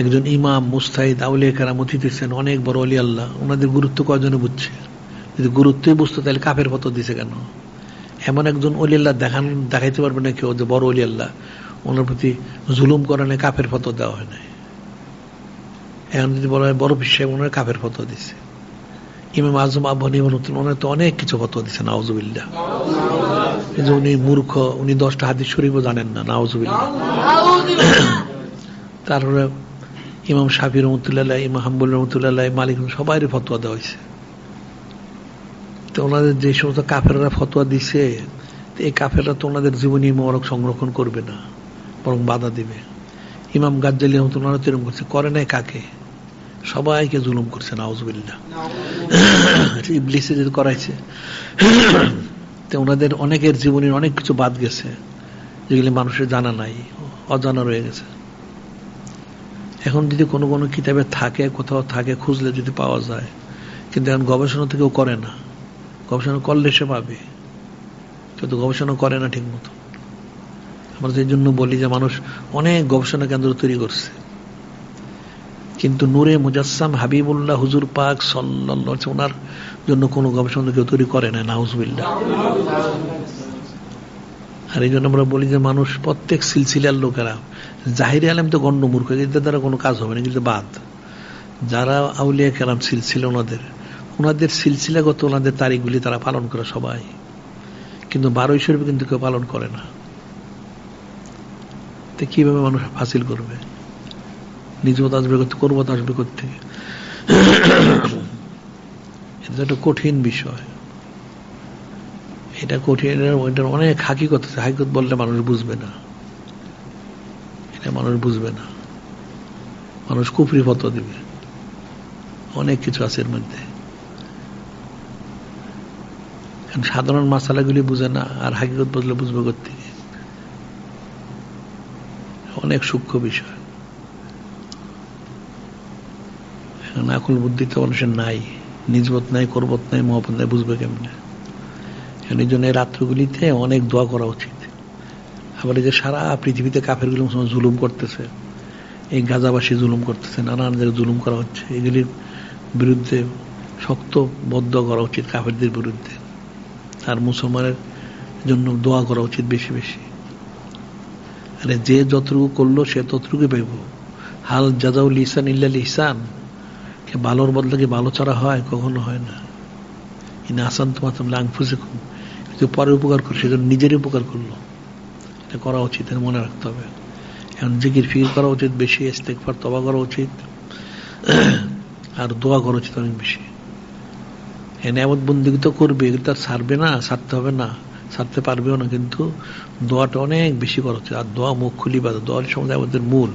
একজন ইমাম মুস্তাহিদ আউলিয়া কেরাম অতীত ছিলেন, অনেক বড় ওলি আল্লাহ, ওনাদের গুরুত্ব কয়জনে বুঝছে? যদি গুরুত্বই বুঝতো তাহলে কাফের ফতোয়া দিছে কেন? এমন একজন ওলি আল্লাহ দেখাইতে পারবে না কেউ যে বড় ওলি আল্লাহ, ওনার প্রতি জুলুম করা নেই, কাফের ফতোয়া দেওয়া হয় নাই? এখন যদি বলা হয় বড় বিশ্বে ওনার কাফের ফতোয়া দিচ্ছে। ইমাম আজম আবু হানিফা ওনার তো অনেক কিছু ফতোয়া দিচ্ছে, নাউজুবিল্লাহ। উনি মূর্খ, উনি 10টা হাদিস শরীফও জানেন না, নাউজুবিল্লাহ। তারপরে ইমাম শাফি রহমতুল্লাহ, ইমাম হাম্বল রহমতুল্লাহ, মালিক, সবাই ফতোয়া দেওয়া হয়েছে। তো ওনাদের যে সমস্ত কাফেররা ফতোয়া দিছে, এই কাফেররা তো ওনাদের জীবনী মোবারক সংরক্ষণ করবে না, বরং বাধা দিবে। ইমাম গাজ্জালী রহমতুল্লাহ তো এরকম করছে, করে নাই কাকে? সবাইকে জুলুম করছে, নাউজুবিল্লাহ। ইবলিসে যদি করাইছে, তো ওনাদের অনেকের জীবনের অনেক কিছু বাদ গেছে, যেগুলি মানুষের জানা নাই, অজানা রয়ে গেছে। এখন যদি কোনো কোনো কিতাবে থাকে, কোথাও থাকে, খুঁজলে যদি পাওয়া যায়, কিন্তু এখন গবেষণা তো কেউ করে না। গবেষণা করলে সে পাবে, কেউ তো গবেষণা করে না ঠিক মতো। আমরা সেই জন্য বলি যে মানুষ অনেক গবেষণা কেন্দ্র তৈরি করছে, কিন্তু নূরে মুজাসসাম হাবিবুল্লাহ হুজুর পাক সাল্লাল্লাহু আলাইহি ওনার জন্য কোনো গবেষণা কেউ তৈরি করে না, নাউজুবিল্লাহ। আর এই জন্য আমরা বলি যে মানুষ, প্রত্যেক সিলসিলার লোকেরা, জাহিরি আলেম তো গণ্য মূর্খ, এদের দ্বারা কোনো কাজ হবে না, কিন্তু বাদ যারা আউলিয়া কেরাম সিলসিলা, ওনাদের সিলসিলাগত ওনাদের তারিখগুলি তারা পালন করে সবাই, কিন্তু 12 শরীফ কিন্তু কেউ পালন করে না। তো কিভাবে মানুষ হাসিল করবে? নিজবত আসবে করতে, করবত আসবে কোত্থেকে? এটা একটা কঠিন বিষয়, এটা কঠিন। ওইটার অনেক হাকিকত আছে, হাকিকত বললে মানুষ বুঝবে না, এটা মানুষ বুঝবে না, মানুষ কুফরি ফতোয়া দিবে, অনেক কিছু আছে এর মধ্যে। সাধারণ মাসালাগুলি বুঝে না, আর হাকিকত বুঝলে বুঝবে কোত্থেকে? অনেক সূক্ষ্ম বিষয়। আকুল বুদ্ধি তো মানুষের নাই, নিজবত নাই, করবত নাই, মহব্বত নাই, বুঝবে কেমনে? এই জন্য এই রাত্রগুলিতে অনেক দোয়া করা উচিত। আবার এই যে সারা পৃথিবীতে কাফের গুলো জুলুম করতেছে, এই গাজাবাসী জুলুম করতেছে, নানান জায়গায় জুলুম করা হচ্ছে, এগুলির বিরুদ্ধে শক্ত বদ্ধ করা উচিত, কাফেরদের বিরুদ্ধে। আর মুসলমানের জন্য দোয়া করা উচিত বেশি বেশি। আরে যে যতটুকু করলো সে ততটুকু পাইব। হাল জাযাউল ইহসান ইল্লাল ইহসান, ভালোর বদলে কি ভালো ছাড়া হয়? কখনো হয় না। ইন আহসানতুম লিআনফুসিকুম, কিন্তু পরে উপকার করে, সেজন্য নিজের উপকার করলো, এটা করা উচিত, মনে রাখতে হবে। এখন জিকির ফিকির করা উচিত বেশি, ইস্তেগফার তওবা করা উচিত, আর দোয়া করা উচিত অনেক বেশি। নেয়ামত বন্দেগী তো করবে, এগুলো তার ছাড়বে না, ছাড়তে হবে না, ছাড়তে পারবেও না, কিন্তু দোয়াটা অনেক বেশি করা উচিত। আর দোয়া মুখ খুলি বাদ, দোয়ার সমাজে আমাদের মূল।